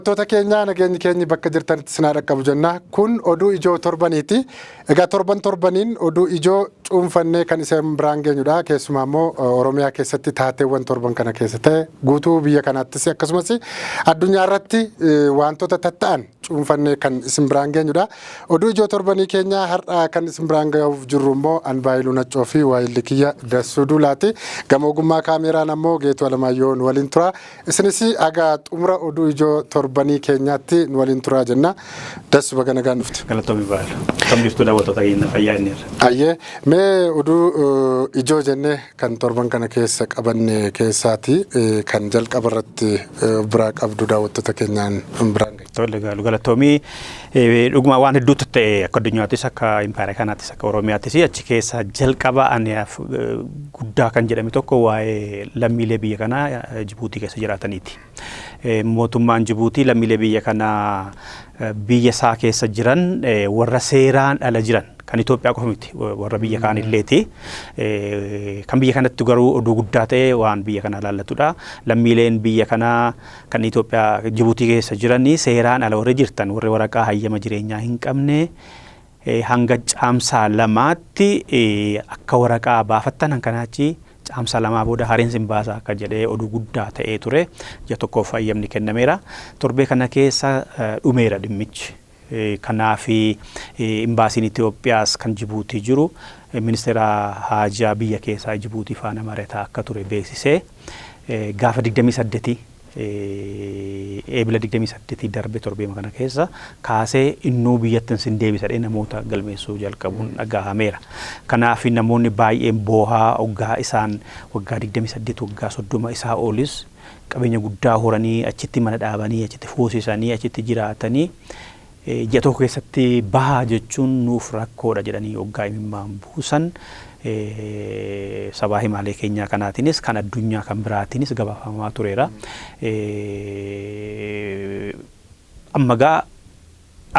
Daawwattoota keenya nageenyi keenya bakka jirtanitti sinaa dhaqqabu jenna. Kun oduu ijoo torbaniiti. Egaa torbaniin oduu ijoo cuunfannee kan isin biraan geenyudha. Keessumaa immoo Oromiyaa keessatti taateewwan torban kana keessa ta'e guutuu biyya kanaattis akkasumas addunyaa irratti wantoota tatta'an cuunfannee kan isin biraan geenyudha. Oduu ijoo torbanii keenya har'a kan isin biraan gahuuf jirru immoo Anbaayiluu Naccoo fi Waayilli Kiyya Dassuu Duulaati. Gama ogummaa kaameeraan ammoo Geetuu Alamaayyoo waliin tura. Isinis aga xumura oduu ijoo torbanii keenyaatti waliin turaa jenna. Dassuu baga nagaan dhufte. Galatoomii baala. Kam jirtu daawwattoota keenya fayyaa inni irra. Ayyee mee oduu ijoo jennee kan torban kana keessa qabanne keessaati kan jalqaba irratti biraa qabdu daawwattoota keenyaan biraan gahe. Tole galatoomii dhuguma waan hedduutu ta'e akka addunyaattis akka impaayera kanaattis akka Oromiyaattis achi keessa jalqaba aniyaaf guddaa kan jedhame tokko waa'ee lammiilee biyya kanaa Jibuutii keessa jiraataniiti. Mootummaan Jibuutii lammiilee biyya kanaa biyya isaa keessa jiran warra seeraan ala jiran kan Itoophiyaa qofa miti warra biyya kaanilleeti. Kan biyya kanatti garuu oduu guddaa ta'e waan biyya kana ilaallatudha. Lammiileen biyya kanaa kan Itoophiyaa Jibuutii keessa jiranii seeraan ala warri jirtan warri waraqaa hayyama jireenyaa hin qabne hanga caamsaa lamaatti akka waraqaa baafattan hankanaachi caamsaa lamaa booda hariin sin baasa akka jedhee oduu guddaa ta'ee ture. Ji'a tokkoof hayyamni kennameera. Torbee kana keessa dhumeera dhimmichi. Kanaafi imbaasiin Itoophiyaas kan Jibuutii jiru ministeera haajaa biyya keessaa Jibuutii faana mari'ataa akka ture beeksisee gaafa 28 eebila 28 darbe torbee kana keessa kaasee innuu biyyattiin sin deebisadhee namoota galmeessuu jalqabuun dhagahameera. Kanaaf namoonni baay'een boohaa waggaa isaan waggaa 28 waggaa 30 isaa olis qabeenya guddaa horanii achitti mana dhaabanii achitti fuusisanii achitti jiraatanii ji'a tokko keessatti bahaa jechuun nuuf rakkoodha jedhanii waggaa imimmaan buusan sabaa himaalee keenyaa kanaatiinis kan addunyaa kan biraatiinis gabaafamaa tureera. Ammagaa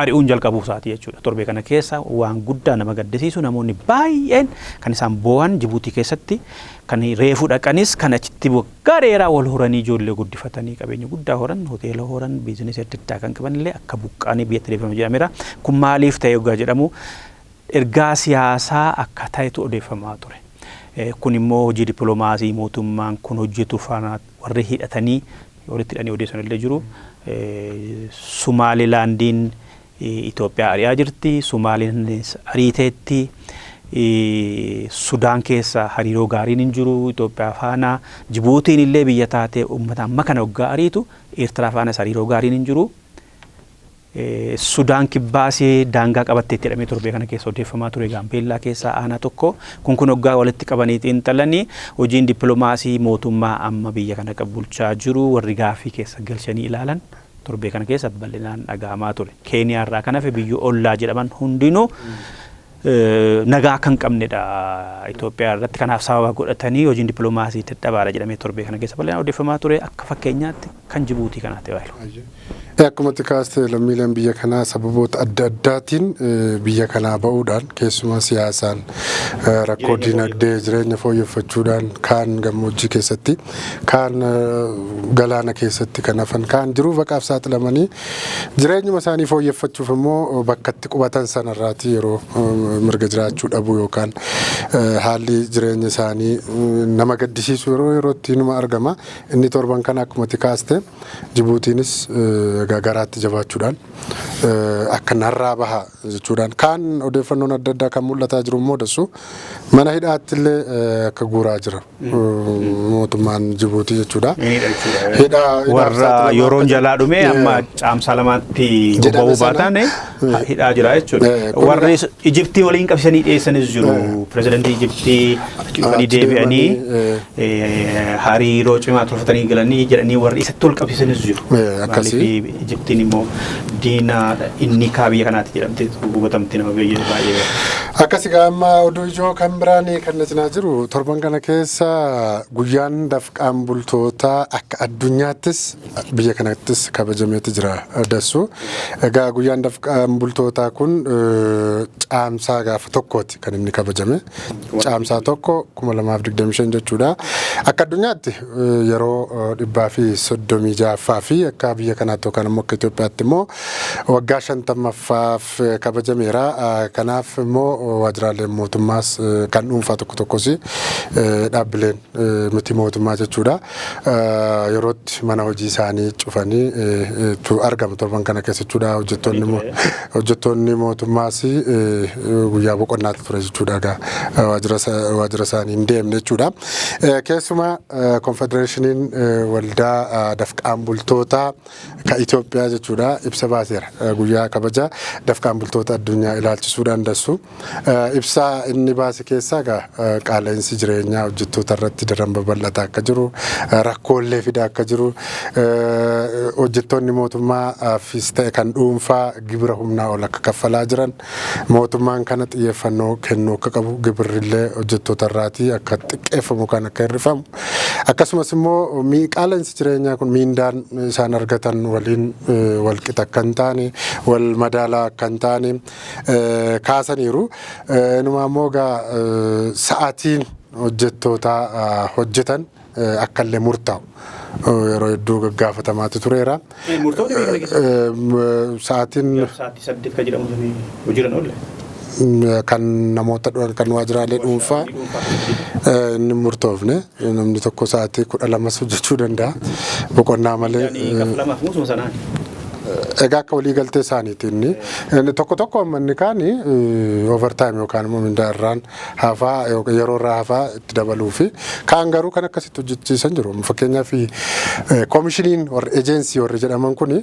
ari'uun jalqabuu isaati jechuudha. Torbee kana keessa waan guddaa nama gaddisiisu namoonni baay'een kan isaan boo'an Jibuutii keessatti kan reefu dhaqanis kan achitti waggaa dheeraa wal horanii ijoollee guddifatanii qabeenya guddaa horan hoteela horan biizinesii adda addaa kan qabanillee akka buqqaanii biyyatti deebifamu jedhameera. Kun maaliif ta'e waggaa jedhamu ergaa siyaasaa akka ta'etu odeeffamaa ture. Kun immoo hojii dippiloomaasii mootummaan kun hojjetu faana warri hidhatanii walitti hidhanii odeessan illee jiru. Sumaalilaandiin Itoophiyaa ari'aa jirti. Sumaaliinis ariiteetti. Sudaan keessa hariiroo gaariin hin jiru Itoophiyaa faana. Jibuutiin illee biyya taatee uummata amma kana waggaa ariitu Eertiraa faanas hariiroo gaariin hin jiru. Sudaan kibbaasii daangaa qabatteetti jedhamee torbee kana keessa odeeffamaa ture Gaambeellaa keessaa aanaa tokko kun waggaa walitti qabanii xiinxalanii hojiin dippiloomaasii mootummaa amma biyya kana bulchaa jiru warri gaaffii keessa galchanii ilaalan torbee kana keessa bal'inaan dhagahamaa ture. Keeniyaa irraa kan hafe biyya ollaa jedhaman hundinuu nagaa kan qabnedha Itoophiyaa irratti. Kanaaf sababa godhatanii hojiin dippiloomaasii dadhabaadha jedhamee torbee kana keessa bal'inaan odeeffamaa ture. Akka fakkeenyaatti kan Jibuutii kanaatti waayilu. Akkuma xiqqaaste lammiileen biyya kanaa sababoota adda addaatiin biyya kanaa ba'uudhaan keessumaa siyaasaan rakkoo dinagdee jireenya fooyyeffachuudhaan kaan gammoojjii keessatti kaan galaana keessatti kan hafan kaan jiruuf baqaaf saaxilamanii jireenyuma isaanii fooyyeffachuuf immoo bakkatti qubatan sanarraati yeroo mirga jiraachuu dhabu yookaan haalli jireenya isaanii nama gaddisiisu yerootti numa argama. Inni torban kana akkuma xiqqaaste Jibuutiinis garaatti jabaachuudhaan akka narraa baha jechuudhaan kaan odeeffannoon adda addaa kan mul'ataa jiru immoo Dassuu mana hidhaatti illee akka guuraa jira mootummaan Jibuutii jechuudha. Warra yeroon jalaa dhume amma caamsaa lamaatti bobba'uu baatan hidhaa jira jechuudha. Warri Ijiptii waliin qabsanii dhiyeessanis jiru. Pirezidaantii Ijiptii dhufanii deebi'anii hariiroo cimaa tolfatanii galanii jedhanii warri isatti ol qabsiisanis jiru. Akkasii Ijiptiin immoo diina inni biyya kanaatti jedhamte hubatamti nama baay'ee. Akkasigaa amma oduu ijoo kan biraanii kan nuti jiru torban kana keessa guyyaan dafqaan bultootaa akka addunyaattis biyya kanattis kabajameeti jira dassu. Egaa guyyaan dafqaan bultootaa kun caamsaa gaafa tokkooti kan inni kabajame. Caamsaa tokko 2025 jechuudha. Akka addunyaatti yeroo 136 fi akka biyya kanaatti yookaan immoo akka Itoophiyaatti immoo waggaa 50ffaaf kabajameera. Kanaaf immoo waajjiraalee mootummaas kan dhuunfaa tokko tokkos dhaabbileen miti mootummaa jechuudha. Yerootti mana hojii isaanii cufanii argamu torban kana keessa jechuudha. Hojjettoonni mootummaas guyyaa boqonnaatti ture jechuudha. Waajjira isaanii hin deemne jechuudha. Keessumaa konfedereeshiniin waldaa dafqaan bultootaa kan Itoophiyaa jechuudha ibsa baaseera. Guyyaa kabaja dafqaan bultoota addunyaa ilaalchisuudhaan dassu. Ibsaa inni baase keessaa qaala'insi jireenyaa hojjettoota irratti daran babal'ataa akka jiru, rakkoolee fidaa akka jiru, hojjettoonni mootummaafis ta'e kan dhuunfaa gibira humnaa ol akka kaffalaa jiran, mootummaan kana xiyyeeffannoo kennuu akka qabu, gibirrillee hojjettoota irraatii akka xiqqeeffamu kan akka hir'ifamu. Akkasumas immoo qaala'insi jireenyaa kun miindaan isaan argatan waliin wal qixa akka hin taane, wal madaalaa akka hin taane kaasaniiru. Inuma immoo sa'aatiin hojjettoota hojjetan akka illee murtaa'u yeroo hedduu gaggaafatamaa tureera. Sa'aatiin 8 kan jedhamu hojiirra oolle. Kan namoota kan waajjiraalee dhuunfaa inni murtoofne namni tokko sa'aatii 12 hojjechuu danda'a. Boqonnaa malee. Egaa akka walii galtee isaaniitiin tokko tokko manni kaani overtime yookaan immoo mindaarraan hafaa yeroo irraa hafaa itti dabaluu fi kaan garuu kan akkasitti hojjechiisan jiru. Fakkeenyaaf koomishiniin warri eejensii warri jedhaman kuni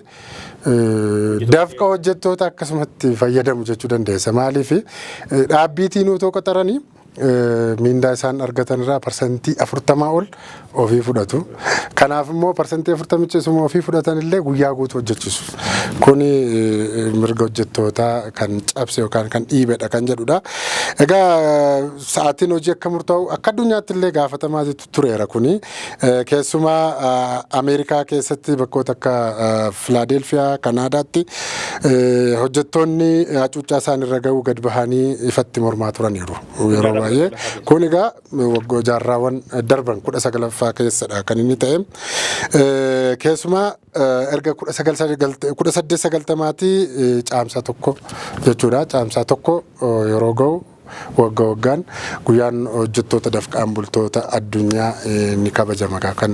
dafqa hojjettoota akkasumatti fayyadamu jechuu dandeessa. Maaliif dhaabbiitiin utoo qaxaranii miindaa isaan argatan irraa parsantii 40 ol ofii fudhatu. Kanaaf immoo parsantii 40 isuma ofii fudhatan illee guyyaa guutuu hojjechiisu. Kuni mirga hojjettootaa kan cabse yookaan kan dhiibedha kan jedhudha. Egaa sa'aatiin hojii akka murtaa'u akka addunyaatti illee gaafatamaa tureera kuni. Keessumaa Ameerikaa keessatti bakkoota akka Filaadelfiyaa, Kanaadaatti hojjettoonni hacuuccaa isaan irra ga'uu gad bahanii ifatti mormaa turaniiru. Yeroo baay'ee kun egaa jaarraawwan darban 19ffaa keessadha kan inni ta'e. Keessumaa erga 1890tti caamsaa tokko jechuudha. Caamsaa tokko yeroo ga'u waggaan guyyaan hojjettoota dafqaan bultoota addunyaa ni kabajama kan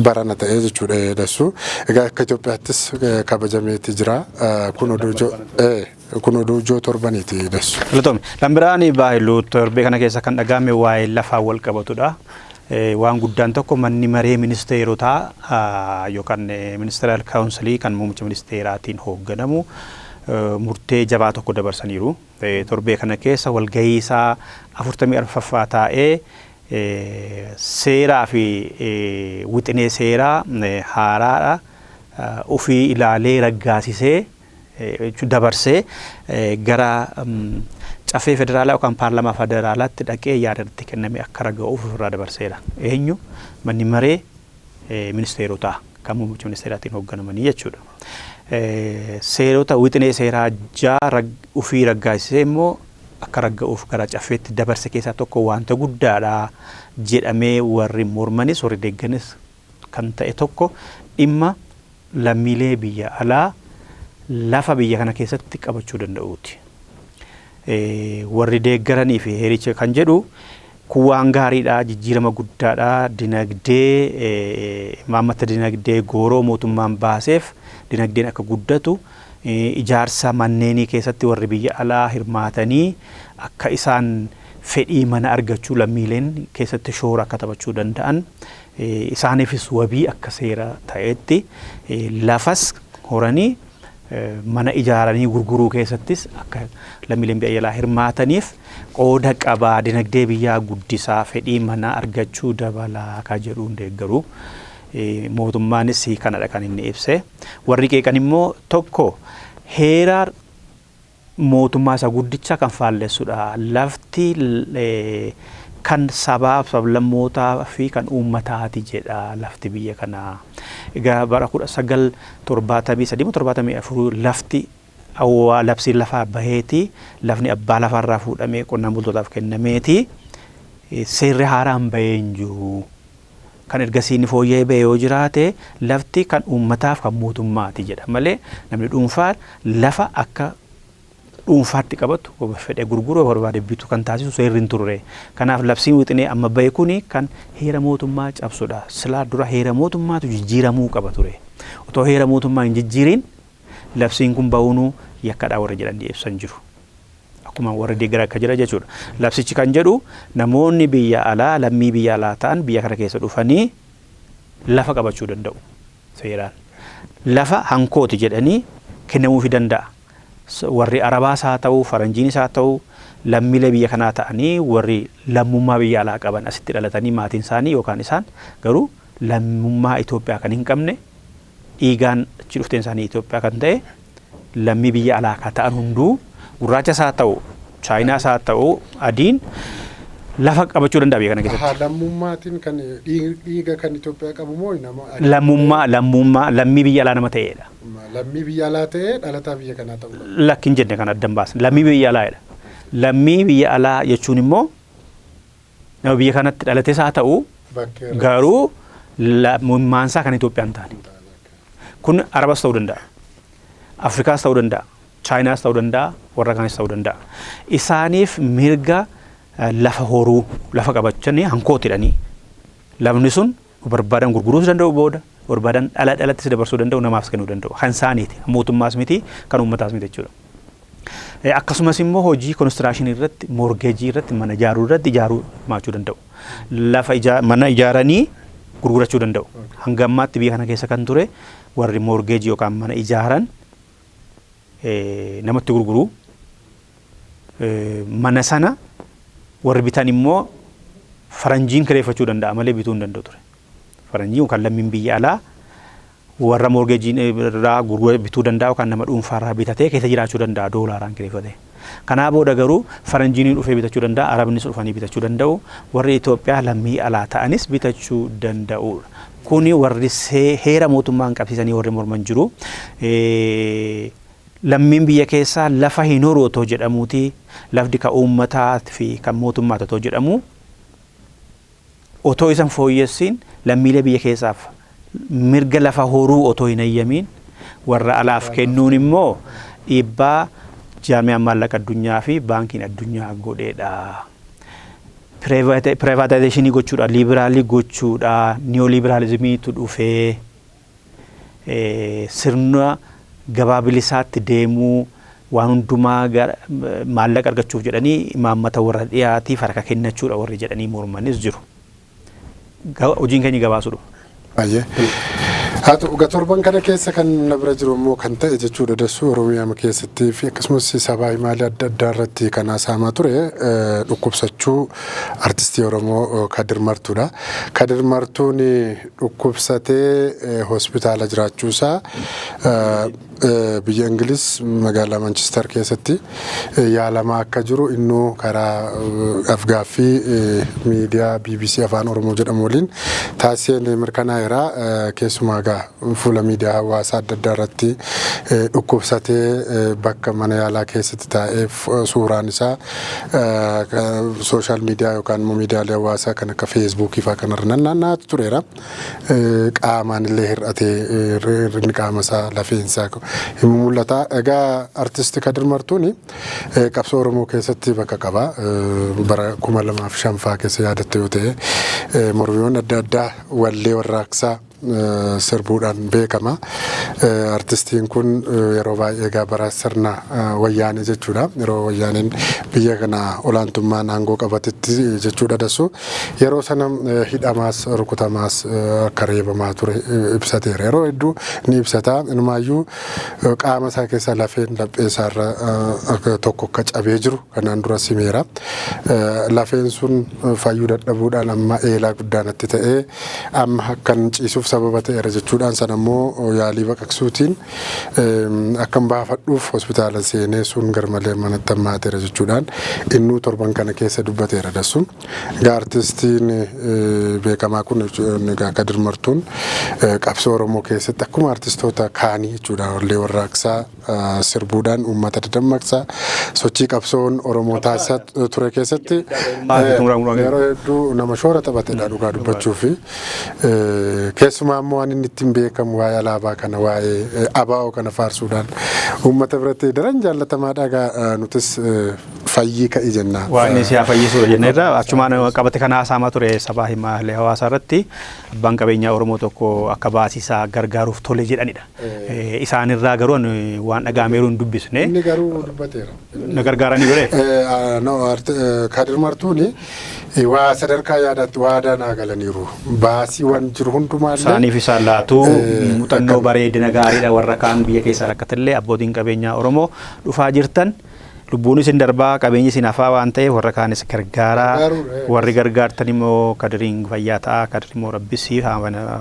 barana ta'e jechuudha dassu. Egaa akka Itoophiyaattis kabajameeti jira. Kun oduu ijoo torbaniiti dassu. Lambiraani baay'iluu torbee kana keessa kan dhagahame waa'ee lafaa wal qabatudha. Waan guddaan tokko manni maree ministeerotaa yookaan ministeeral kaawunsilii kan muummicha ministeeraatiin hoogganamu murtee jabaa tokko dabarsaniiru. Torbee kana keessa walgahii isaa 44ffaa taa'ee seeraa fi wixinee seeraa haaraadha ofii ilaalee raggaasisee dabarsee gara caffee federaalaa yookaan paarlamaa federaalaatti dhaqee yaada irratti kenname akka raga'uuf irraa dabarseera. Eenyu manni maree ministeerotaa kan muummicha ministeeraatiin hoogganamanii jechuudha. Seerota wixinee seeraa ofii raggaasisee immoo akka raga'uuf gara caffeetti dabarse keessaa tokko wanta guddaadha jedhamee warri mormanis warri deegganis kan ta'e tokko dhimma lammiilee biyya alaa lafa biyya kana keessatti qabachuu danda'uuti. Warri deeggaranii fi heericha kan jedhu kun waan gaariidha, jijjiirama guddaadha, dinagdee maammata dinagdee gooroo mootummaan baaseef dinagdeen akka guddatu ijaarsa manneenii keessatti warri biyya alaa hirmaatanii akka isaan fedhii mana argachuu lammiileen keessatti shoora akka taphachuu danda'an isaaniifis wabii akka seera ta'etti lafas horanii mana ijaaranii gurguruu keessattis akka lammiileen biyya alaa hirmaataniif qooda qabaa dinagdee biyyaa guddisaa fedhii mana argachuu dabalaa ka jedhuun deeggaru. Mootummaanis kanadha kan inni ibse. Warri qeeqan immoo tokko heeraa mootummaa isa guddicha kan faallessudha. Lafti kan sabaaf sablammootaa fi kan uummataati jedha lafti biyya kanaa. Egaa bara 1973 lafti labsiin lafaa baheeti, lafni abbaa lafarraa fuudhamee qonnaan bultootaaf kennameeti. Seerri haaraan bahee hin jiru. Kan ergasii inni fooyya'ee bahee yoo jiraate lafti kan uummataaf kan mootummaati jedha malee namni dhuunfaan lafa akka dhuunfaatti qabatu fedhee gurguruu barbaade bitu kan taasisu seerri hin turre. Kanaaf labsiin wixinee amma bahe kuni kan heera mootummaa cabsudha. Silaa dura heera mootummaatu jijjiiramuu qaba ture. Otoo heera mootummaa hin jijjiirin labsiin kun bahuunuu yakkadhaa warra jedhan ibsan jiru. Akkuma warra deeggara akka jira jechuudha. Labsichi kan jedhu namoonni biyya alaa lammii biyya alaa ta'an biyya kana keessa dhufanii lafa qabachuu danda'u seeraan. Lafa hankooti jedhanii kennamuufi danda'a. Warri Arabaas haa ta'u, Faranjiinis haa ta'u, lammiilee biyya kanaa ta'anii warri lammummaa biyya alaa qaban asitti dhalatanii maatiin isaanii yookaan isaan garuu lammummaa Itoophiyaa kan hin qabne dhiigaan achi dhufteen isaanii Itoophiyaa kan ta'e lammii biyya alaa akka ta'an hunduu gurraachas haa ta'u, Chaayinaas haa ta'u, adiin lafa qabachuu danda'a biyya kana keessatti. Lammummaatiin kan dhiiga kan Itoophiyaa qabu moo nama? Lammummaa lammii biyya alaa nama ta'edha. Lammii biyya alaa ta'ee dhalataa biyya kanaa ta'uu qaba. Lakkin jenne kan addan baasan lammii biyya alaadha. Lammii biyya alaa jechuun immoo nama biyya kanatti dhalates haa ta'u garuu lammummaansaa kan Itoophiyaa hin taane. Kun Arabas ta'uu danda'a, Afrikaas ta'uu danda'a, Chaayinaas ta'uu danda'a, warra kaanis ta'uu danda'a. Isaaniif mirga lafa horuu, lafa qabachanii hankootidhanii. Lafni sun barbaadan gurguruus danda'u booda, barbaadan dhalattis dabarsuu danda'u, namaaf kennuu danda'u. Kan isaaniiti, mootummaas miti, kan uummataas miti jechuudha. Akkasumas immoo hojii konistirakshinii irratti, moorgeejii irratti, mana ijaaruu irratti ijaaruu maachuu danda'u. Lafa mana ijaaranii gurgurachuu danda'u. Hanga ammaatti biyya kana keessa kan ture warri moorgeejii yookaan mana ijaaran namatti gurguruu mana sana warri bitan immoo faranjiin kireeffachuu danda'a malee bituu hin danda'u ture. Faranjiin yookaan lammiin biyya alaa warra moorgeejiin irraa bituu danda'a yookaan nama dhuunfaarraa bitatee keessa jiraachuu danda'a doolaaraan kireeffatee. Kanaa booda garuu faranjiin dhufee bitachuu danda'a, arabnis dhufanii bitachuu danda'u, warri Itoophiyaa lammii alaa ta'anis bitachuu danda'u. Kuni warri heera mootummaan qabsiisanii warri morman jiru. Lammiin biyya keessaa lafa hin horu otoo jedhamuuti, lafti kan uummataa fi kan mootummaati otoo jedhamu otoo isan fooyyessiin lammiilee biyya keessaaf mirga lafa horuu otoo hin eeyyamiin warra alaaf kennuun immoo dhiibbaa jaarmiyaan maallaqa addunyaa fi baankiin addunyaa godheedha. Privatization gochuudha, liberaalii gochuudha, neoliberalizimiitu dhufee sirna gabaa bilisaatti deemuu waan hundumaa maallaqa argachuuf jedhanii imaammata warra dhiyaatiif harka kennachuudha warri jedhanii mormanis jiru. Hojiin keenya gabaasudha. Baay'ee. Haa ta'u torban kana keessa kan na bira jiru immoo kan ta'e jechuudha dassuu Oromiyaa keessatti fi akkasumas sabaa himaalee adda addaa irratti kan haasa'amaa ture dhukkubsachuu artistii Oromoo Kadir Martuudha. Kadir Martuun dhukkubsatee hospitaala jiraachuusaa biyya Ingiliz magaalaa Manchester keessatti yaalamaa akka jiru innuu karaa afgaaffii miidiyaa BBC Afaan Oromoo jedhamu waliin taasisee mirkanaa'eera. Keessumaa fuula miidiyaa hawaasaa adda addaa irratti dhukkubsatee bakka mana yaalaa keessatti taa'ee suuraan isaa sooshaal miidiyaa yookaan immoo miidiyaalee hawaasaa kan akka feesbuukii fa'aa kanarra naanna'aa tureera. Qaamaan illee hir'atee hir'inni qaama isaa lafeensaa hin mul'ata. Egaa artisti Kadir Martuun qabsoo Oromoo keessatti bakka qaba. Bara 2005 keessa yaadatte yoo ta'e mormiiwwan adda addaa wallee warraaqsaa sirbuudhaan beekama. Artistiin kun yeroo baay'ee egaa bara sirna wayyaanee jechuudha. Yeroo wayyaaneen biyya kana olaantummaan aangoo qabatetti jechuudha dassu. Yeroo sana hidhamaas rukutamaas akka reebamaa ture ibsateera. Yeroo hedduu ni ibsata. Inumaayyuu qaama isaa keessa lafeen laphee isaarra tokko akka cabee jiru kanaan dura simeera. Lafeen sun fayyuu dadhabuudhaan amma eelaa guddaanatti ta'ee amma akkan ciisuuf sababa ta'eera jechuudhaan sana immoo yaalii baqaqsuutiin akkan baafadhuuf hospitaala seenee sun garmalee manatti hammaateera jechuudhaan innuu torban kana keessa dubbateera dassu. Egaa artistiin beekamaa kun egaa Kadir Martuun qabsoo Oromoo keessatti akkuma artistoota kaanii jechuudha wallee warraaqsaa sirbuudhaan uummata dammaqsaa sochii qabsoon Oromoo taasisaa ture keessatti yeroo hedduu nama shoora taphatedha dhugaa dubbachuu fi keessumaa immoo waan inni ittiin beekamu waa'ee alaabaa kana waa'ee abaa'oo kana faarsuudhaan uummata biratti daran jaallatamaadha. Egaa nutis fayyii ka'ii jenna. Waan inni siyaa fayyisuudha jenneerra achumaan qabate kana haasa'amaa ture sabaa himaalee hawaasaa irratti abbaan qabeenyaa Oromoo tokko akka baasisaa gargaaruuf tole jedhanidha. Isaanirraa garuu waan dhagaameeru hin dubbisne. Inni garuu dubbateera. Na gargaaranii godhe. Kadir Martuuni waa sadarkaa yaadaatti waadaa naa galaniiru. Baasii waan jiru hundumaallee. Isaaniif isaan laatu muuxannoo bareedina gaariidha warra kaan biyya keessaa rakkatillee abbootiin qabeenyaa Oromoo dhufaa jirtan. Lubbuunis hin darbaa qabeenyi isin hafaa waan ta'eef warra kaanis gargaaraa warri gargaartan immoo Kadiriin fayyaa ta'a Kadir immoo rabbisii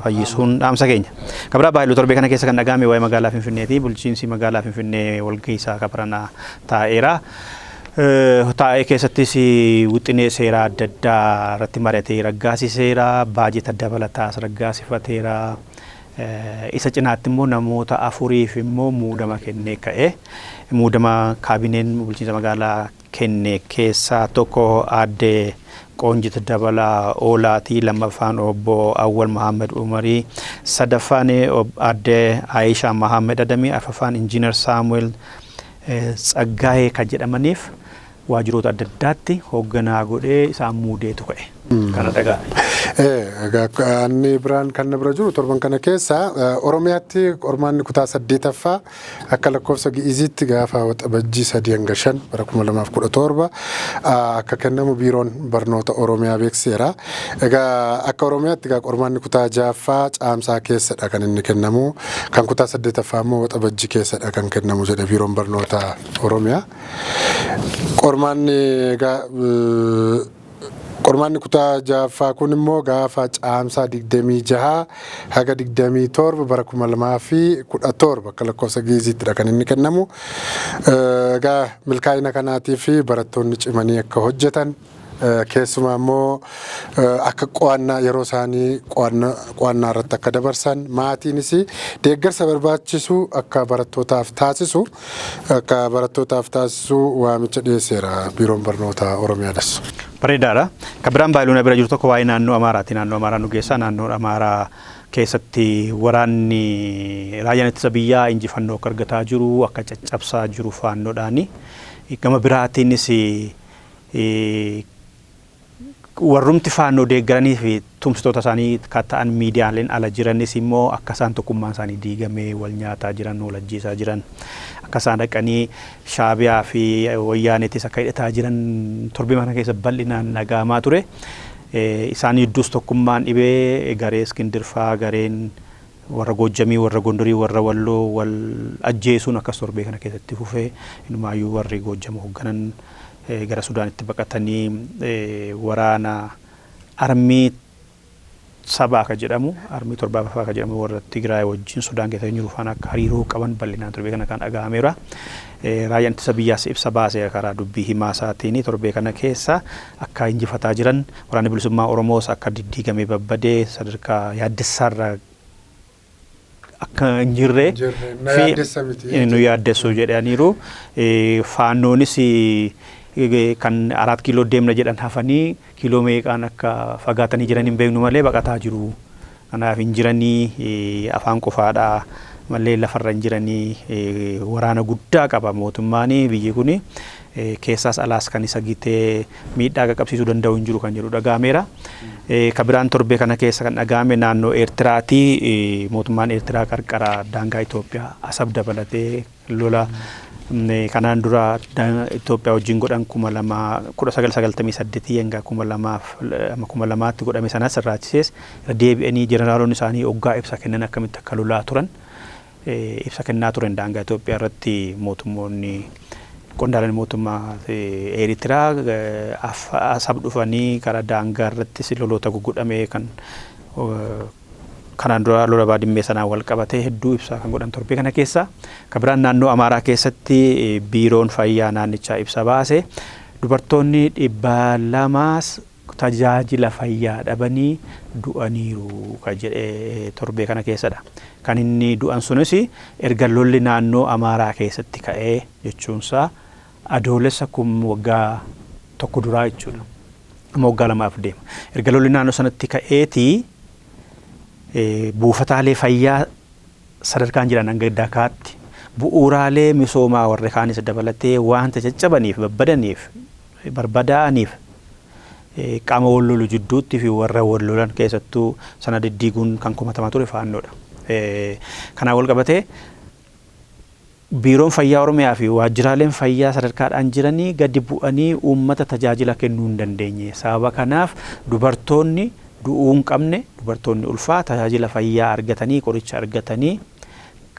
fayyisuun dhaamsa keenya. Kabira baay'ee torbee kana keessa kan dhagahame waa'ee magaalaa Finfinneeti. Bulchiinsi magaalaa Finfinnee walga'iisaa kabaranaa taa'eera. Taa'ee keessattis wixinee seeraa adda addaa irratti mari'atee raggaasiseera. Baajeta dabalataas raggaasifateera. Isa cinaatti immoo namoota afuriif immoo muudama kennee ka'e. Muudama kaabineen bulchiinsa magaalaa kenne keessaa tokko aadde Qoonjita Dabalaa Oolaati, lammaffaan obbo Awwal Muhammad Umarii, sadaffaan aadde Aisha Muhammad Adamii, arfaffaan injiinar Saamu'eel Tsaggaayee kan jedhamaniif waajjiroota adda addaatti hoogganaa godhee isaan muudeetu ka'e. Kana dhagaa'e. Inni biraan kan bira jiru torban kana keessa Oromiyaatti qormaanni kutaa 8ffaa akka lakkoofsa Gi'iziitti gaafa waxabajjii 3-5 bara 2017 akka kennamu biiroon barnoota Oromiyaa beekseera. Egaa akka Oromiyaatti egaa qormaanni kutaa 6ffaa caamsaa keessadha kan inni kennamu, kan kutaa 8ffaa immoo waxabajjii keessadha kan kennamu jedhe biiroon barnoota Oromiyaa. Qormaanni kutaa 6ffaa kun immoo gaafa caamsaa 26 haga 27 bara 2017 akka lakkoofsa Gi'iziittidha kan inni kennamu. Egaa milkaa'ina kanaatiif barattoonni cimanii akka hojjetan keessumaa immoo akka qo'annaa yeroo isaanii qo'annaa irratti akka dabarsan maatiinis deeggarsa barbaachisu akka barattootaaf taasisu waamicha dhiyeesseera biiroon barnoota Oromiyaadhas. Bareedaadha. Kan biraan baay'ee bira jiru tokko waa'ee naannoo Amaaraati. Naannoo Amaaraa nu geessaa. Naannoo Amaaraa keessatti waraanni raayyaan ittisa biyyaa injifannoo akka argataa jiru akka caccabsaa jiru faannoodhaani. Gama biraatiinis warrumti faannoo deeggaranii fi tumsitoota isaanii kan ta'an miidiyaaleen ala jiranis immoo akka isaan tokkummaan isaanii diigamee wal nyaataa jiran wal ajjeesaa jiran akka isaan dhaqanii Shaabiyaa fi Wayyaaneettis akka hidhataa jiran torbee kana keessa bal'inaan dhagahamaa ture. Isaan hedduus tokkummaan dhibee garee Iskindirfaa gareen warra Goojjamii warra Gondorii warra Walloo wal ajjeesuun akkas torbee kana keessatti fufee inumaayyuu warri Goojjama hoogganan gara Sudaanitti baqatanii waraana armii sabaa ka jedhamu armii torbaafaa ka jedhamu warra Tigraay wajjin Sudaan keessa jiru faana akka hariiroo qaban bal'inaan torbee kana kan dhagahameera. Raayyaan ittisa biyyaas ibsa baasee karaa dubbii himaa isaatiin torbee kana keessa akka injifataa jiran waraanni bilisummaa Oromoos akka diddiigamee babbadee sadarkaa yaaddessaarraa akka hin jirre nu yaaddessu jedhaniiru. Faannoonis kan 4 kiiloo deemna jedhan hafanii kiiloo meeqaan akka fagaatanii jiran hin beeknu malee baqataa jiru. Kanaaf hin jiranii afaan qofaadhaa malee lafarra hin jiranii waraana guddaa qaba mootummaan biyyi kun keessaas alaas kan isa gitee miidhaa qaqqabsiisuu danda'u hin jiru kan jedhu dhagahameera. Kan biraan torbee kana keessa kan dhagahame naannoo Eertiraati. Mootummaan Eertiraa qarqara daangaa Itoophiyaa Asab dabalatee lola kanaan dura Itoophiyaa wajjin godhan 1998 hanga 2002tti godhame sanas irraachisees deebi'anii jeneraalonni isaanii hoggaa ibsa kennan akkamitti akka lolaa turan ibsa kennaa turan daangaa Itoophiyaa irratti mootummoonni qondaalaan mootummaa Eertiraa Asab dhufanii karaa daangaa irratti loloota gugudhamee kan kanaan dura lola baadimmee sanaan wal qabatee hedduu ibsaa kan godhan torbee kana keessa. Kan biraan naannoo Amaaraa keessatti biiroon fayyaa naannichaa ibsa baase dubartoonni 200 tajaajila fayyaa dhabanii du'aniiru kan jedhee torbee kana keessadha. Kan inni du'an sunis erga lolli naannoo Amaaraa keessatti ka'ee jechuunsaa adoolessa kun waggaa tokko duraa jechuudha. Amma waggaa lamaaf deema. Erga lolli naannoo sanatti ka'eetii buufataalee fayyaa sadarkaan jiran hanga dakaatti bu'uuraalee misoomaa warra kaanis dabalatee wanta caccabaniif babbadaniif barbadaa'aniif qaama wal lolu jidduutti fi warra wal lolan keessattuu sana diddiiguun kan komatamaa ture faannoodha. Kanaan wal qabatee biiroon fayyaa Oromiyaa fi waajjiraaleen fayyaa sadarkaadhaan jiranii gadi bu'anii uummata tajaajila kennuu hin dandeenye. Sababa kanaaf dubartoonni du'uu hin qabne, dubartoonni ulfaa tajaajila fayyaa argatanii qoricha argatanii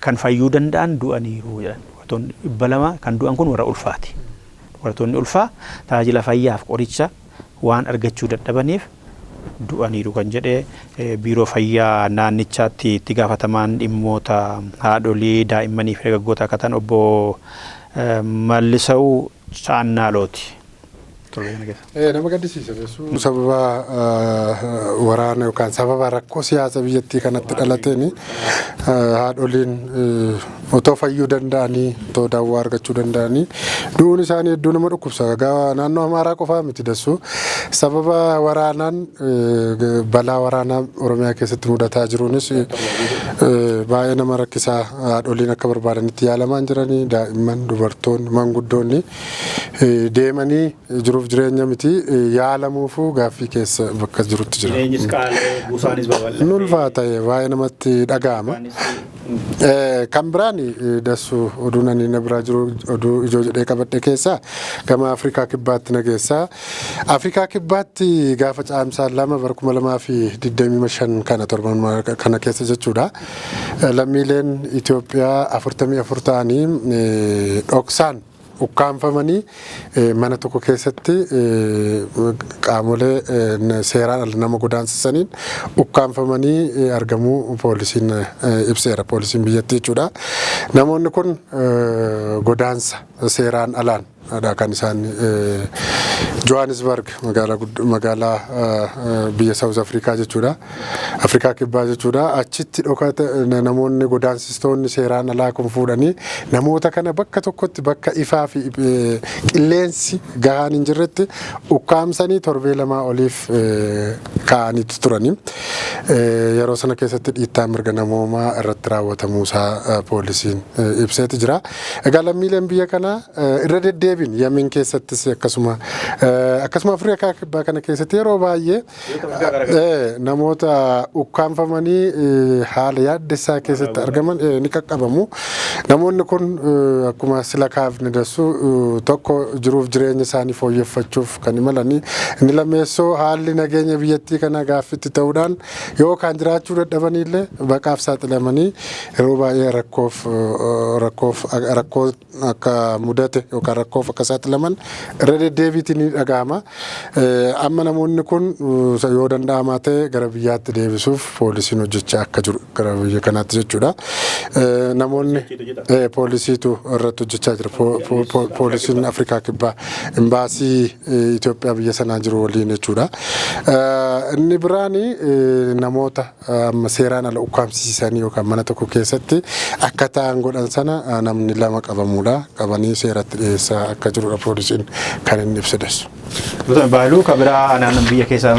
kan fayyuu danda'an du'aniiru jedhan. Dubartoonni 200 kan du'an kun warra ulfaati. Dubartoonni ulfaa tajaajila fayyaaf qoricha waan argachuu dadhabaniif du'aniiru kan jedhee biiroo fayyaa naannichaatti itti gaafatamaan dhimmoota haadholii daa'immanii fi dargaggoota akka ta'an obbo Mallisaw Chaannaalooti. Nama gaddisiisa jechuun sababa waraana yookaan sababa rakkoo siyaasa biyyattii kanatti dhalateen haadholiin otoo fayyuu danda'anii otoo daawwaa argachuu danda'anii du'uun isaanii hedduu nama dhukkubsa. Naannoo Amaaraa qofaa miti dassu sababa waraanaan balaa waraanaa Oromiyaa keessatti mudataa jiruunis baay'ee nama rakkisaa. Haadholiin akka barbaadanitti yaalamaa jiranii daa'imman dubartoonni manguddoonni deemanii jiruuf jireenya miti yaalamuufu gaaffii keessa bakka jirutti jira. Jireenyis qaalee buusaanis babal'ate. Nulfaata baay'ee namatti dhaga'ama. Kan biraan dassu oduu nani na biraa jiru oduu ijoo jedhee qabadhe keessaa gama Afrikaa Kibbaatti nageessaa. Afrikaa Kibbaatti gaafa caamsaan 2025 kana torban kana keessa jechuudha. Lammiileen Itoophiyaa 44 ta'anii dhoksaan ukkaanfamanii mana tokko keessatti qaamolee seeraan ala nama godaansisaniin ukkaanfamanii argamuu poolisiin ibseera. Poolisiin biyyattii jechuudha. Namoonni kun godaansa seeraan alaan kan isaan Johannesburg magaalaa biyya South Afrikaa jechuudha. Afrikaa Kibbaa jechuudha. Achitti dhokate namoonni godaansistoonni seeraan alaa kun fuudhanii namoota kana bakka tokkotti bakka ifaa fi qilleensi gahaan hin jirretti ukkaamsanii torbee lamaa oliif kaa'aniitu turanii. Yeroo sana keessatti dhiittaan mirga namoomaa irratti raawwatamuusaa poolisiin ibseeti jira. Egaa lammiileen biyya kanaa irra deddeebiin Yemen keessattis akkasuma Afrikaa Kibbaa kana keessatti yeroo baay'ee namoota ukkaanfamanii haala yaaddessaa keessatti argaman ni qaqqabamu. Namoonni kun akkuma sila kaafne dassu tokko jiruuf jireenya isaanii fooyyeffachuuf kan imalanii inni lammeessoo haalli nageenya biyyattii kana gaaffitti ta'uudhaan yookaan jiraachuu dadhabanillee baqaaf saaxilamanii yeroo baay'ee rakkoo akka mudate yookaan rakkoof akka saaxilaman irra deddeebiitiin ni dhaga'ama. Amma namoonni kun yoo danda'amaa ta'e gara biyyaatti deebisuuf poolisiin hojjechaa akka jiru gara biyya kanaatti jechuudha. Namoonni poolisiitu irratti hojjechaa jira. Poolisiin Afrikaa Kibbaa imbaasii Itoophiyaa biyya sanaa jiru waliin jechuudha. Inni biraani namoota amma seeraan ala ukkaamsisiisanii yookaan mana tokko keessatti akka ta'an godhan sana namni 2 qabamuudha. Qabanii seeratti dhiyeessaa akka jirudha poolisiin kan inni ibsides. Baaluu kabiraa naannoo biyya keessaa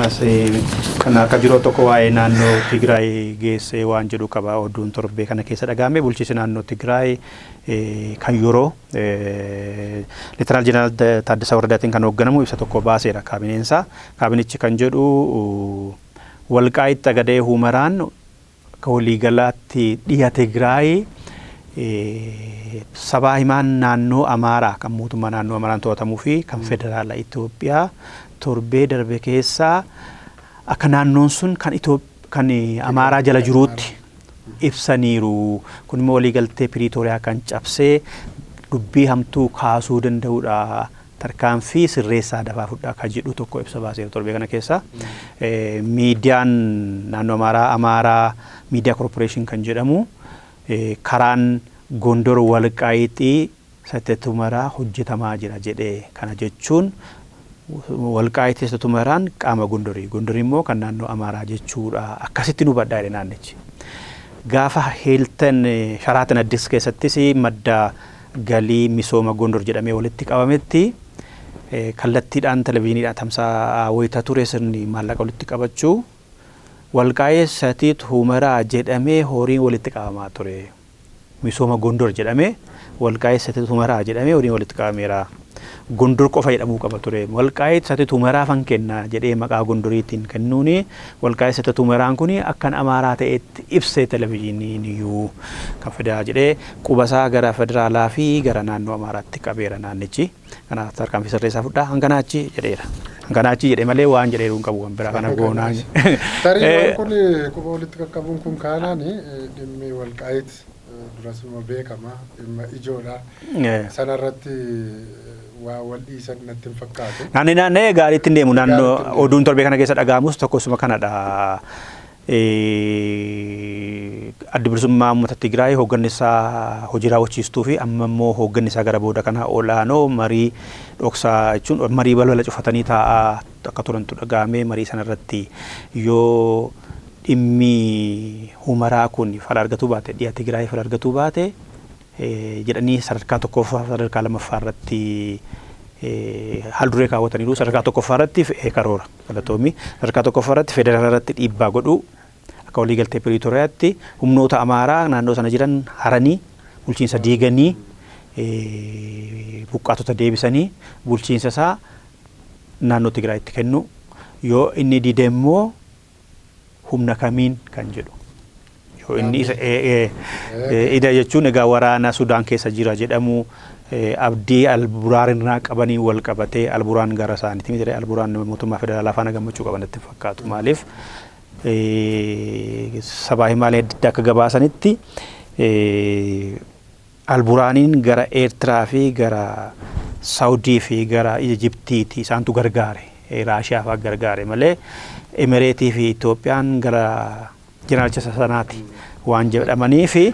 kan akka jiru tokko waa'ee naannoo Tigraay geessee waan jedhu qaba. Oduun torbee kana keessa dhagahame bulchiinsi naannoo Tigraay kan yeroo Leetinaal Jeneraal Taaddasaa Wardaatiin kan hoogganamu ibsa tokko baaseera kaabineensaa. Kaabinichi kan jedhu Walqaayitti Agadee Humaraan akka waliigalaatti dhiya Tigraay sabaa himaan naannoo Amaaraa kan mootummaa naannoo Amaaraan to'atamuu fi kan federaala Itoophiyaa torbee darbe keessaa akka naannoon sun kan Amaaraa jala jiruutti ibsaniiru. Kun immoo waliigaltee Piriitooriyaa kan cabsee dubbii hamtuu kaasuu danda'udha tarkaanfii sirreessaa dafaa fudhaa kan jedhu tokko ibsa baasee torbee kana keessa miidiyaan naannoo Amaaraa Miidiyaa Korporeeshin kan jedhamu karaan Gondor Walqaayitii Sateet Humaraa hojjetamaa jira jedhee kana jechuun Walqaayitii Sateet Humaraan qaama Gondorii. Gondorii immoo kan naannoo Amaaraa jechuudha. Akkasitti nu badhaadhe naannichi. Gaafa Hilton Sharaatan Addis keessattis madda galii misooma Gondor jedhamee walitti qabametti kallattiidhaan televezyiiniidhaan tamsaa'aa wayita ture sirni maallaqa walitti qabachuu Walqaayee Sateet Humaraa jedhamee horiin walitti qabamaa ture. Misooma Gondor jedhamee Walqaayee Sateet Humaraa jedhamee horiin walitti qabameera. Gondor qofa jedhamuu qaba ture. Walqaayee Sateet Humaraa fan kenna jedhee maqaa Gondoriitiin kennuuni Walqaayee Sateet Humaraan kuni akkan Amaaraa ta'etti ibsee televezyiiniin iyyuu kan fidaa jedhee qubasaa gara federaalaa fi gara naannoo Amaaraatti qabeera naannichi. Kanaaf tarkaanfii sirreessaa fudhaa hanganaachi jedheera. Hanganaachi jedhee malee waan jedhee hin qabu waan biraa kana goonaan. Tarii kun quba walitti qaqqabuun kun kaanaani dhimmi Walqaayiit durasuma beekama dhimma ijoodha. Sanarratti waa wal dhiisan natti hin fakkaatu. Naannee gaariitti hin deemu naannoo oduun torbee kana keessa dhaga'amus tokkosuma kanadha. Adda bilisummaa uummata Tigraay hoogganni isaa hojii raawwachiistuu fi amma immoo hoogganni isaa gara booda kana olaanoo marii dhoksaa jechuun marii balbala cufatanii taa'aa akka turantu dhaga'amee marii sanarratti yoo dhimmi Humaraa kun fala argatuu baate dhiyaa Tigraay fala argatuu baate jedhanii sadarkaa tokkoffaa sadarkaa lammaffaa irratti halduree kaawwataniiru sadarkaa tokkoffaa irratti karoora galatoomii sadarkaa tokkoffaa irratti federaala irratti dhiibbaa godhu akka waliigaltee Piriitooriyaatti humnoota Amaaraa naannoo sana jiran haranii bulchiinsa diiganii buqqaatota deebisanii bulchiinsa isaa naannoo Tigraayitti kennu yoo inni dide immoo humna kamiin kan jedhu. Inni ida jechuun egaa waraana Sudaan keessa jira jedhamu abdii Alburaan irraa qabanii wal qabatee Alburaan gara isaaniitti miti Alburaan mootummaa federaalaa faana gammachuu qaban itti fakkaatu. Maaliif sabaa himaalee adda akka gabaasanitti Alburaaniin gara Eertiraa fi gara Saawudii fi gara Ijiptiiti isaantu gargaare Raashiyaa fa'aa gargaare malee Emireetii fi Itoophiyaan gara jeneraalicha sanaati waan jedhamanii fi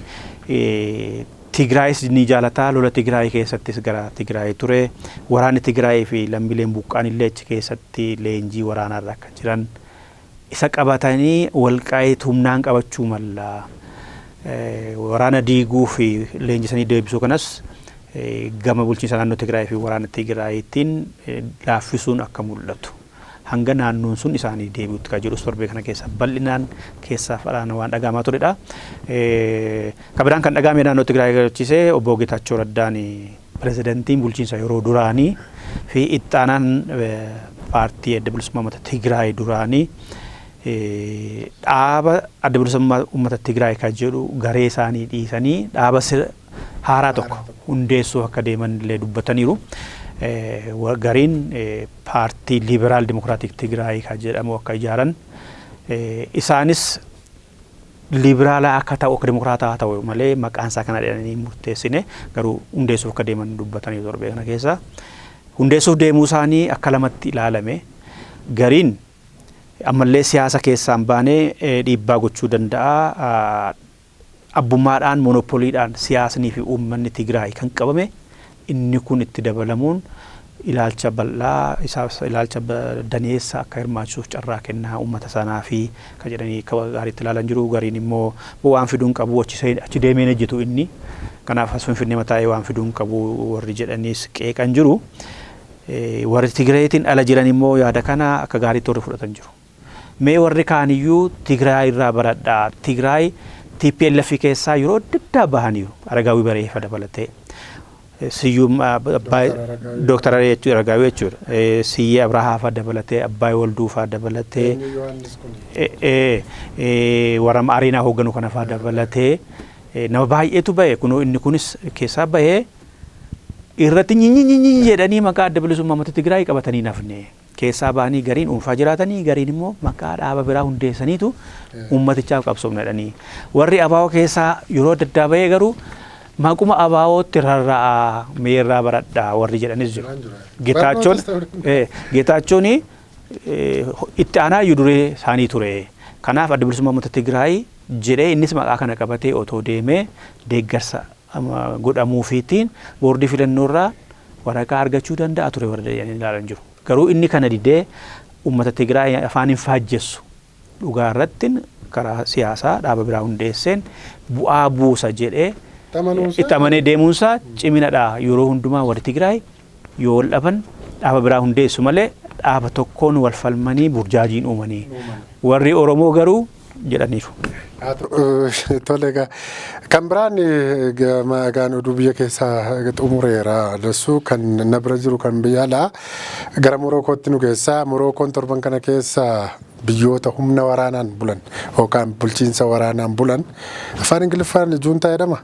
Tigraayis ni jaalataa lola Tigraay keessattis gara Tigraay ture waraanni Tigraay fi lammiileen buqqaan illee achi keessatti leenjii waraanaa irra akka jiran isa qabatanii Walqaayiit humnaan qabachuu mallaa waraana diiguu fi leenjisanii deebisuu kanas gama bulchiinsa naannoo Tigraay fi waraana Tigraayitiin laaffisuun akka mul'atu. Hanga naannoon sun isaanii deebi'utti kan jedhu torbee kana keessa bal'inaan keessaa falaana waan dhagahamaa turedha. Kabiraan kan dhagahame naannoo Tigraay galchisee obbo Geetaachoo Raddaan pirezidantiin bulchiinsa yeroo duraanii fi ittaanaan paartii adda bilisummaa uummata Tigraay duraanii dhaaba adda bilisummaa uummata Tigraay kan jedhu garee isaanii dhiisanii dhaaba haaraa tokko hundeessuuf akka deeman illee dubbataniiru. Gariin paartii Liberaal Dimokiraatik Tigraay kan jedhamu akka ijaaran isaanis liberaalaa akka ta'u akka dimokiraataa ta'u malee maqaan isaa kana jedhanii murteessine garuu hundeessuuf akka deeman dubbatanii torbee kana keessa hundeessuuf deemuu isaanii akka lamatti ilaalame gariin ammallee siyaasa keessaan baanee dhiibbaa gochuu danda'a abbummaadhaan monopoliidhaan siyaasnii fi uummanni Tigraay kan qabame inni kun itti dabalamuun ilaalcha bal'aa isaaf ilaalcha daneessa akka hirmaachuuf carraa kennaa uummata sanaa fi kan jedhanii gaariitti ilaalan jiru gariin immoo waan fiduun qabu achi deemee hojjetu inni kanaaf as Finfinnee mataa'ee waan fiduun qabu warri jedhaniis qeeqan jiru warri Tigraayitiin ala jiran immoo yaada kana akka gaariitti warri fudhatan jiru. Mee warri kaaniyyuu Tigraay irraa baradhaa Tigraay TPLF keessaa yeroo adda addaa bahaniiru Aragaawii Bareefa dabalatee. Siyyum Dr. Aragaawii jechuudha. Siyyee Abrahaa fa'aa dabalatee Abbaay Walduu fa'aa dabalatee warama Ariinaa hoogganu kana fa'aa dabalatee nama baay'eetu bahe kunoo inni kunis keessaa bahee irratti nyinyi jedhanii maqaa adda bilisummaa uummata Tigraay qabatanii nafne keessaa bahanii gariin dhuunfaa jiraatanii gariin immoo maqaa dhaaba biraa hundeessaniitu uummatichaaf qabsoomna jedhanii warri abaa'oo keessaa yeroo adda addaa bahee garuu maquma abaawootti rarra'a meerraa baradhaa warri jedhanis jiru. Geetaachoon itti aanaa iyyuu duree isaanii ture. Kanaaf adda bilisummaa uummata Tigraay jedhee innis maqaa kana qabatee otoo deemee deeggarsa godhamuufiitiin boordii filannoorraa waraqaa argachuu danda'a ture warra ilaalan jiru. Garuu inni kana didee uummata Tigraay afaan hin faajjessu dhugaa irratti karaa siyaasaa dhaaba biraa hundeesseen bu'aa buusa jedhee itti amanee deemuunsaa ciminadha. Yeroo hundumaa warri Tigraay yoo wal dhaban dhaaba biraa hundeessu malee dhaaba tokkoon wal falmanii burjaajiin uumanii warri Oromoo garuu jedhaniiru. Tole kan biraan gaan oduu biyya keessaa xumureera dassu kan na bira jiru kan biyya alaa gara Morokootti nu keessaa Morokoon torban kana keessa biyyoota humna waraanaan bulan yookaan bulchiinsa waraanaan bulan afaan Ingiliffaan juuntaa jedhama.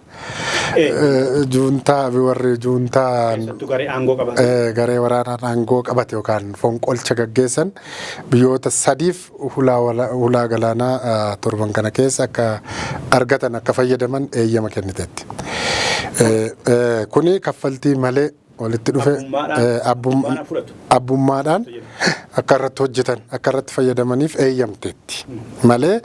Juuntaa warri juuntaa garee waraanaan aangoo qabate yookaan fonqolcha gaggeessan biyyoota sadiif hulaa galaanaa torban kana keessa akka argatan akka fayyadaman eeyyama kenniteetti. Kuni kaffaltii malee walitti dhufe abbummaadhaan akka irratti hojjetan akka irratti fayyadamaniif eeyyamteetti malee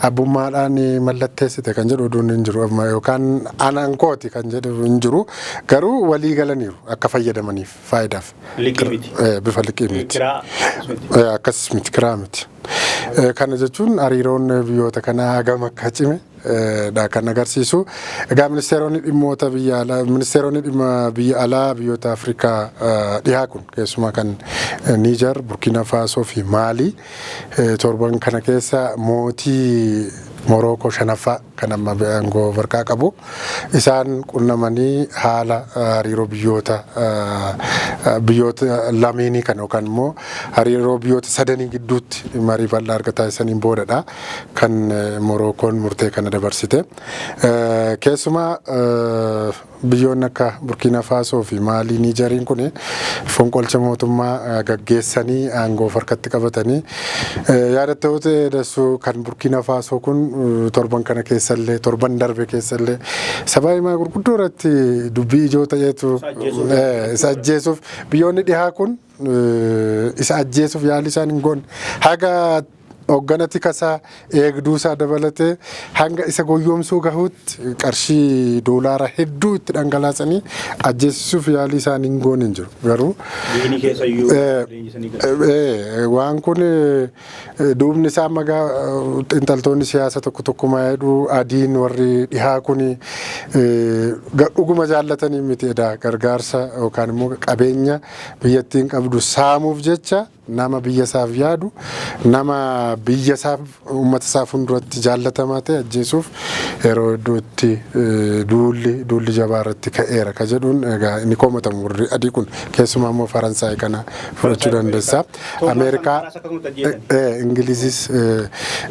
abbummaadhaan mallatteessite kan jedhu oduun hin jiru yookaan anaan kooti kan jedhu hin jiru garuu walii galaniiru akka fayyadamaniif faayidaaf bifa liqii miti akkas miti kiraa miti. Kana jechuun hariiroon biyyoota kanaa hagam akka cime kan agarsiisu. Egaa ministeeronni dhimmoota biyya alaa biyyoota Afrikaa dhihaa kun keessumaa kan Niijar, Burkina Faasoo fi Maalii torban kana keessa mootii Morokoo shanaffaa kan amma aangoo barkaa qabu isaan qunnamanii haala hariiroo biyyoota lameenii kan yookaan immoo hariiroo biyyoota sadanii gidduutti marii bal'aa argataa isaniin boodadha kan Morokoon murtee kana dabarsite. Keessumaa biyyoonni akka Burkina Faasoo fi Maalii Niijariin kun fonqolcha mootummaa gaggeessanii aangoo harkatti qabatanii yaadatta'uuti dassu kan Burkina Faasoo kun torban kana keessallee torban darbe keessallee sabaa himaa gurguddoo irratti dubbii ijoo ta'eetu isa ajjeesuuf biyyoonni dhihaa kun isa ajjeesuuf yaali isaan hin goone haga hoogganati kasaa eegduu isaa dabalatee hanga isa goyyoomsuu gahuutti qarshii doolaara hedduu itti dhangalaasanii ajjeesisuuf yaalii isaan hin goone hin jiru. Garuu waan kun duubni isaa magaa xiinxaltoonni siyaasa tokko maayedhu adiin warri dhihaa kun dhuguma jaallatanii miti gargaarsa yookaan immoo qabeenya biyyattiin qabdu saamuuf jecha nama biyya isaaf yaadu nama biyya isaaf uummata isaa fuulduratti jaallatamaa ta'e ajjeesuuf yeroo iddootti duulli jabaa irratti ka'eera ka jedhuun egaa inni komatamu warri adii kun keessumaa immoo Faransaay kana fudhachuu dandeessa. Ameerikaa Ingiliizis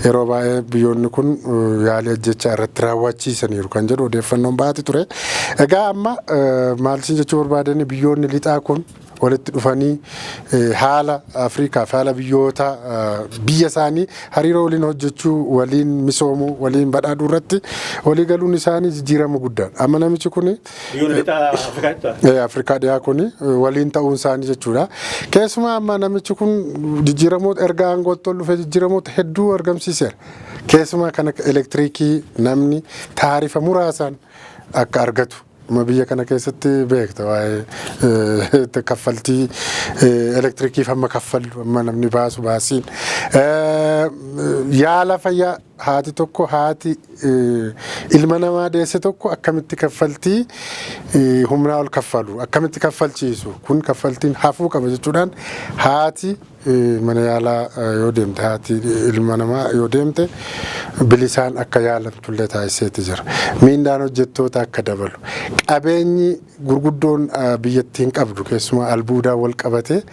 yeroo baay'ee biyyoonni kun yaalii ajjechaa irratti raawwachiisaniiru kan jedhu odeeffannoon baate ture. Egaa amma maalsin jechuu barbaadani biyyoonni lixaa kun walitti dhufanii haala Afrikaa fi haala biyyoota biyya isaanii hariiroo waliin hojjechuu waliin misoomuu waliin badhaadhuu irratti walii galuun isaanii jijjiirama guddaadha. Amma namichi kun Afrikaa dhiyaa kun waliin ta'uun isaanii jechuudha. Keessumaa amma namichi kun jijjiiramoota erga aangootti ol dhufe jijjiiramoota hedduu argamsiiseera. Keessumaa kan akka elektiriikii namni taarifa muraasaan akka argatu. Biyya kana keessatti beekta waa'ee kaffaltii elektiriikii amma kaffallu amma namni baasu baasiin yaala fayyaa haati ilma namaa deesse tokko akkamitti kaffaltii humnaa ol kaffalu akkamitti kaffalchiisu kun kaffaltiin hafuu qaba jechuudhaan haati mana yaalaa yoo deemte haati ilma namaa yoo deemte bilisaan akka yaalamtullee taasiseeti jira. Miindaan hojjettoota akka dabalu qabeenyi gurguddoon biyyattiin qabdu keessumaa albuudaa wal qabate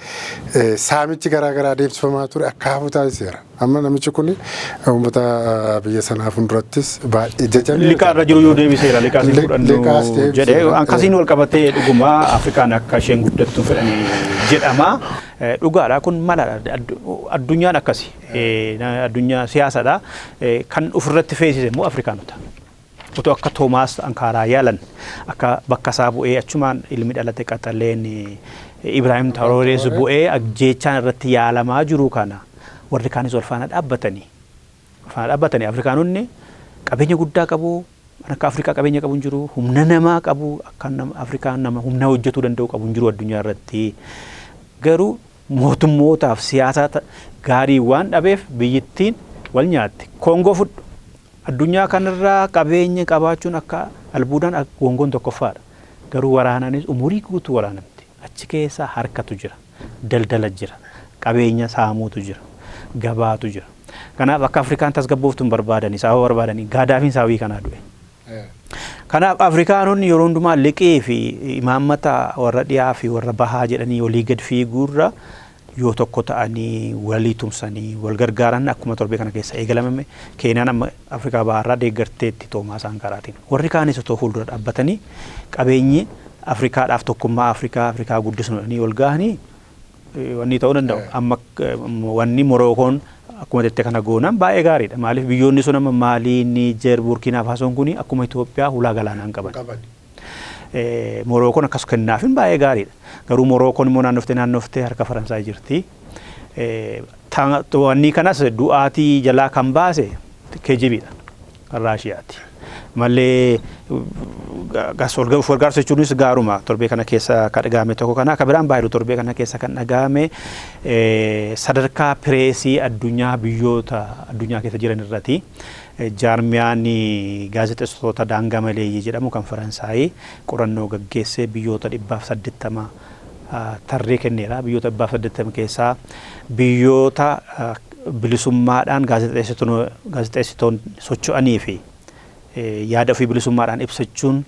saamichi garaagaraa adeemsifamaa ture akka hafu taasiseera. Amma namichi kun uummata biyya sanaa fuuldurattis baay'ee jajjabeera. Liqaa irra jiru yoo deebiseera liqaas fudhannu jedhee akkasiin wal qabatee dhugumaa Afrikaan akka isheen guddattu fedhanii jedhama. Dhugaadha kun mala addunyaan akkasi addunyaa siyaasadha kan ofirratti feesise immoo Afrikaanota. Otoo akka Toomaas Ankaaraa yaalan akka bakka isaa bu'ee achumaan ilmi dhalate qaxaleen Ibraahim Traoree bu'ee ajjeechaan irratti yaalamaa jiru kana warri kaanis wal faana dhaabbatanii Afrikaanonni qabeenya guddaa qabu akka Afrikaa qabeenya qabu jiru humna namaa qabu akka Afrikaan nama humna hojjetuu danda'u qabu jiru addunyaa irratti garuu mootummootaaf siyaasa gaarii waan dhabeef biyyittiin wal nyaatti Koongoo fudhu addunyaa kanarraa qabeenya qabaachuun akka albuudaan gongoon tokkoffaadha garuu waraanaanis umurii guutuu waraanamti achi keessa harkatu jira daldala jira qabeenya saamuutu jira gabaatu jira kanaaf akka Afrikaan tasgabbooftuun barbaadanii sababa barbaadanii gaadaafiin saawii kanaa du'e. Kanaaf Afrikaanonni yeroo hundumaa liqii fi imaammata warra dhiyaa fi warra bahaa jedhanii walii gad fiiguurra yoo tokko ta'anii walii tumsanii wal gargaaran akkuma torbee kana keessa eegalamame Keeniyaan amma Afrikaa bahaarraa deeggarteetti Toomaas Ankaraatiin warri kaanis otoo fuuldura dhaabbatanii qabeenyi Afrikaadhaaf tokkummaa Afrikaa guddisuudhaanii wal gahanii wanni ta'uu danda'u amma wanni Morookoon akkuma jettee kana goonaan baay'ee gaariidha maaliif biyyoonni sun amma Maalii Niijer Burkiinaa Faasoon kuni akkuma Itoophiyaa hulaa galaanaan qaban. Morookoon akkas kennaafin baay'ee gaariidha garuu Morookoon immoo naannoftee harka Faransaay jirti. Wanni kanas du'aatii jalaa kan baase KGBdha kan Raashiyaati. Malee gargaarsa jechuunis gaaruma torbee kana keessa kan dhagahame tokko kana akka biraan baay'ee torbee kana keessa kan dhagahame sadarkaa pireesii addunyaa biyyoota addunyaa keessa jiran irratti jaarmiyaan gaazexeessitoota daangaa maleeyyii jedhamu kan Faransaayii qorannoo gaggeessee biyyoota 180 tarree kenneera biyyoota 180 keessaa biyyoota bilisummaadhaan gaazexeessitoon socho'anii fi yaada ofii bilisummaadhaan ibsachuun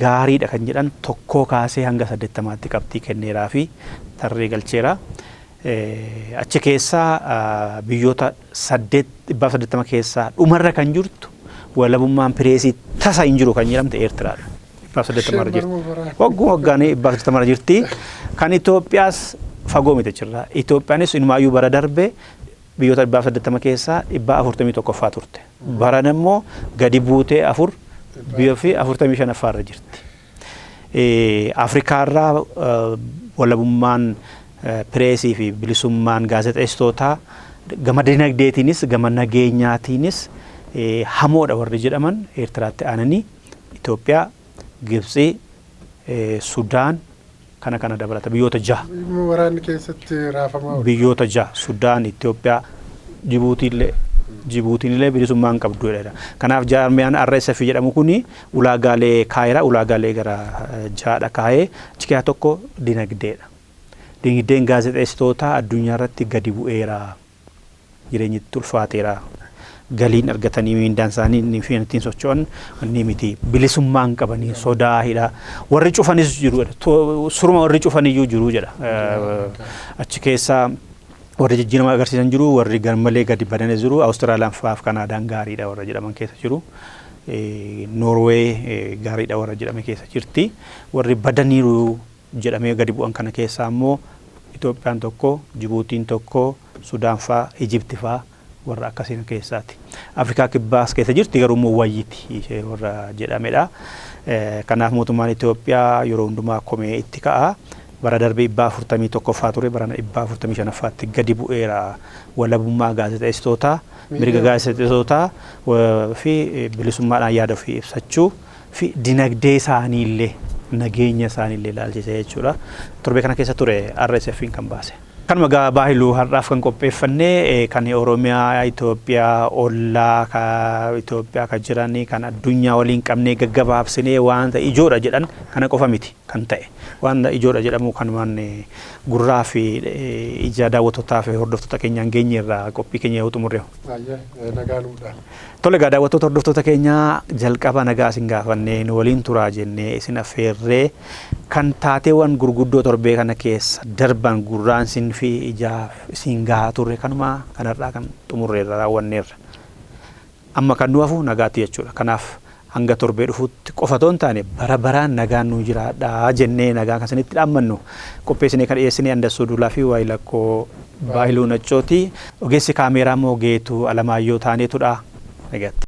gaariidha kan jedhan tokkoo kaasee hanga 80tti qabxii kenneeraa fi tarree galcheera. Achi keessaa biyyoota 180 keessaa dhumarra kan jirtu walabummaan pireesii tasa hin jiru kan jedhamte Eertiraadha. 180 jirti. Waggaanii 180 jirti. Kan Itoophiyaas fagoo miti jirra. Itoophiyaanis inumaayyuu bara darbe biyyoota 180 keessaa 441ffaa turte. Baran immoo gadi buutee 4 biyya fi 45ffaarra jirti. Afrikaarraa walabummaan pireesii fi bilisummaan gaazexeessitootaa gama dinagdeetiinis gama nageenyaatiinis hamoodha warri jedhaman Eertiraatti aananii Itoophiyaa, Gibxii, Sudaan kana dabalata biyyoota 6. Waraanni keessatti raafamaa biyyoota 6 Sudaan, Itoophiyaa, Jibuutiin illee bilisummaan qabdu jedha. Kanaaf jaarmiyaan RSF jedhamu kuni ulaagaalee kaayira ulaagaalee gara 6dha kaayee achi tokko dinagdeedha. Dinagdeen gaazexeessitoota addunyaa irratti gadi bu'eera. Jireenyi ulfaateera. Galiin argatanii miindaan isaanii fi ittiin socho'an ni miti. Bilisummaan qabanii sodaahidha. Warri cufanis jiru. Suruma warri cufaniyyuu jiru jedha. Achi keessaa warri jijjiirama agarsiisan jiru warri garmalee gadi badanis jiru. Awustiraaliyaan faaf Kanaadaan gaariidha warra jedhaman keessa jiru. Noorwee gaariidha warra jedhame keessa jirti. Warri badaniiru jedhamee gadi bu'an kana keessaa immoo Itoophiyaan tokko, Jibuutiin tokko, Sudaan faa, Ijipti faa warra akkasiin keessaati. Afrikaa kibbaas keessa jirti garuu immoo wayyiiti warra jedhamedha. Kanaaf mootummaan Itoophiyaa yeroo hundumaa komee itti ka'a. Bara darbee 141ffaa ture bara 145ffaatti gadi bu'eera walabummaa gaazexeessitootaa, mirga gaazexeessitootaa fi bilisummaadhaan yaada ofii ibsachuu fi dinagdee isaaniillee nageenya isaaniillee ilaalchisee jechuudha. Torbee kana keessa ture RSF'n kan baase. Kanuma baahiluu har'aaf kan qopheeffannee kan Oromiyaa, Itoophiyaa, Ollaa Itoophiyaa kan jiranii kan addunyaa waliin qabnee gaggabaabsinee waanta ijoodha jedhan kana qofa miti kan ta'e. Waanta ijoodha jedhamu kanumaan gurraa fi ija daawwattootaa fi hordoftoota keenyaan geenye irraa qophii keenya yoo xumurre. Nagaaluudhaan. Tole egaa daawwattoota hordoftoota keenyaa jalqaba nagaa isin gaafannee nu waliin turaa jennee isin affeerree kan taateewwan gurguddoo torbee kana keessa darban gurraan isin fi ijaa isin gahaa turre kanuma kanarraa kan xumurreerra raawwanneerra. Amma kan nu hafu nagaatti jechuudha. Kanaaf hanga torbee dhufuutti qofa otoo hin taane bara baraan nagaan nu jiraadhaa jennee nagaan kan isinitti dhaammannu qopheessinee kan dhiyeessinee Andassoo Duulaa fi Waayilakkoo Baahiluu Naccooti. Ogeessi kaameeraa immoo Geetuu Alamaayyoo taaneetudha. Nagaatti.